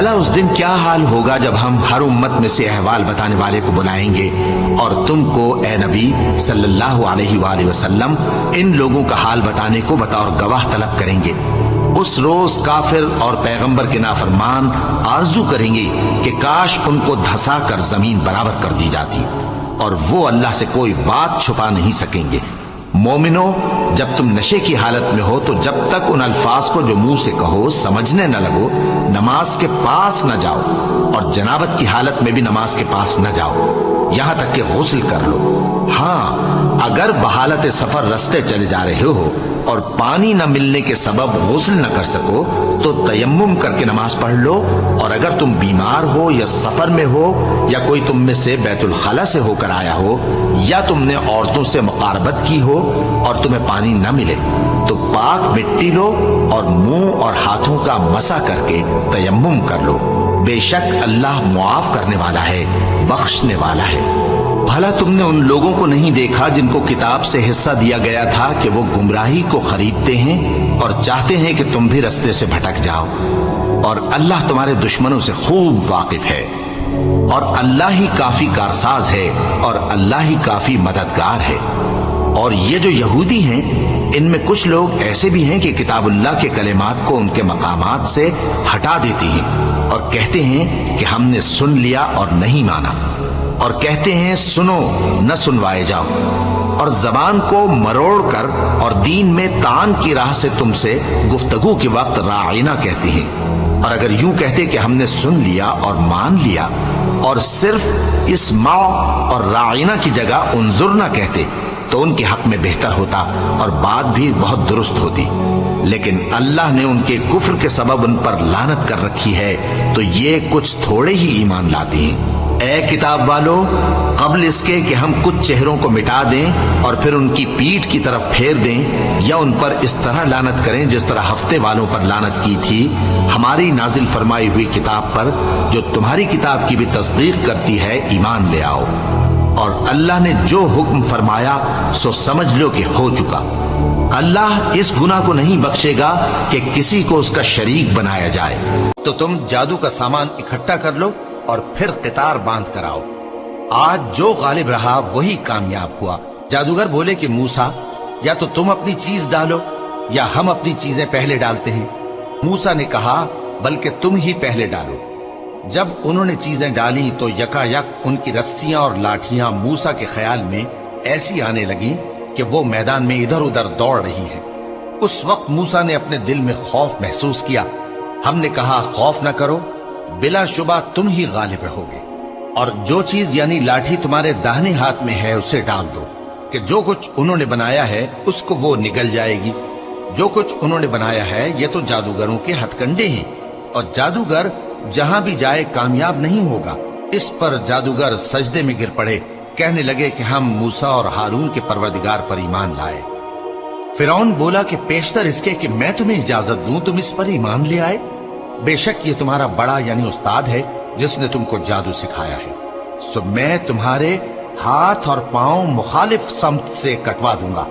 بھلا اس دن کیا حال ہوگا جب ہم ہر امت میں سے احوال بتانے والے کو بلائیں گے اور تم کو اے نبی صلی اللہ علیہ وآلہ وسلم ان لوگوں کا حال بتانے کو بطور گواہ طلب کریں گے۔ اس روز کافر اور پیغمبر کے نافرمان آرزو کریں گے کہ کاش ان کو دھسا کر زمین برابر کر دی جاتی، اور وہ اللہ سے کوئی بات چھپا نہیں سکیں گے۔ مومنو، جب تم نشے کی حالت میں ہو تو جب تک ان الفاظ کو جو منہ سے کہو سمجھنے نہ لگو نماز کے پاس نہ جاؤ، اور جنابت کی حالت میں بھی نماز کے پاس نہ جاؤ یہاں تک کہ غسل کر لو۔ ہاں، اگر بحالت سفر رستے چلے جا رہے ہو اور پانی نہ ملنے کے سبب غسل نہ کر سکو تو تیمم کر کے نماز پڑھ لو، اور اگر تم بیمار ہو یا سفر میں ہو یا کوئی تم میں سے بیت الخلا سے ہو کر آیا ہو یا تم نے عورتوں سے مقاربت کی ہو اور تمہیں پانی نہ ملے تو پاک مٹی لو اور منہ اور ہاتھوں کا مسح کر کے تیمم کر لو، بے شک اللہ معاف کرنے والا ہے، بخشنے والا ہے۔ بھلا تم نے ان لوگوں کو نہیں دیکھا جن کو کتاب سے حصہ دیا گیا تھا کہ وہ گمراہی کو خریدتے ہیں اور چاہتے ہیں کہ تم بھی رستے سے بھٹک جاؤ، اور اللہ تمہارے دشمنوں سے خوب واقف ہے، اور اللہ ہی کافی کارساز ہے اور اللہ ہی کافی مددگار ہے۔ اور یہ جو یہودی ہیں ان میں کچھ لوگ ایسے بھی ہیں کہ کتاب اللہ کے کلمات کو ان کے مقامات سے ہٹا دیتی ہیں اور کہتے ہیں کہ ہم نے سن لیا اور نہیں مانا، اور کہتے ہیں سنو نہ سنوائے جاؤ، اور زبان کو مروڑ کر اور دین میں طعن کی راہ سے تم سے گفتگو کے وقت راعینا کہتے ہیں، اور اگر یوں کہتے کہ ہم نے سن لیا اور مان لیا اور صرف اسمع اور راعینا کی جگہ انظرنا کہتے تو ان کے حق میں بہتر ہوتا اور بات بھی بہت درست ہوتی، لیکن اللہ نے ان کے کفر کے سبب ان پر لعنت کر رکھی ہے تو یہ کچھ تھوڑے ہی ایمان لاتے ہیں۔ اے کتاب والو، قبل اس کے کہ ہم کچھ چہروں کو مٹا دیں اور پھر ان کی پیٹھ کی طرف پھیر دیں یا ان پر اس طرح لعنت کریں جس طرح ہفتے والوں پر لعنت کی تھی، ہماری نازل فرمائی ہوئی کتاب پر جو تمہاری کتاب کی بھی تصدیق کرتی ہے ایمان لے آؤ، اور اللہ نے جو حکم فرمایا سو سمجھ لو کہ ہو چکا۔ اللہ اس گناہ کو نہیں بخشے گا کہ کسی کو اس کا شریک بنایا جائے۔ تو تم جادو کا سامان اکٹھا کر لو اور پھر قطار باندھ کر آؤ، آج جو غالب رہا وہی کامیاب ہوا۔ جادوگر بولے کہ موسیٰ، یا تو تم اپنی چیز ڈالو یا ہم اپنی چیزیں پہلے ڈالتے ہیں۔ موسیٰ نے کہا بلکہ تم ہی پہلے ڈالو۔ جب انہوں نے چیزیں ڈالیں تو یکا یک ان کی رسیاں اور لاٹھیاں موسیٰ کے خیال میں ایسی آنے لگیں کہ وہ میدان میں ادھر ادھر دوڑ رہی ہیں۔ اس وقت موسیٰ نے اپنے دل میں خوف محسوس کیا۔ ہم نے کہا خوف نہ کرو، بلا شبہ تم ہی غالب رہو گے، اور جو چیز یعنی لاٹھی تمہارے داہنے ہاتھ میں ہے اسے ڈال دو کہ جو کچھ انہوں نے بنایا ہے اس کو وہ نگل جائے گی۔ جو کچھ انہوں نے بنایا ہے یہ تو جادوگروں کے ہتھ کنڈے ہیں، اور جادوگر جہاں بھی جائے کامیاب نہیں ہوگا۔ اس پر جادوگر سجدے میں گر پڑے، کہنے لگے کہ ہم موسیٰ اور ہارون کے پروردگار پر ایمان لائے۔ فرعون بولا کہ پیشتر اس کے کہ میں تمہیں اجازت دوں تم اس پر ایمان لے آئے، بے شک یہ تمہارا بڑا یعنی استاد ہے جس نے تم کو جادو سکھایا ہے، سو میں تمہارے ہاتھ اور پاؤں مخالف سمت سے کٹوا دوں گا۔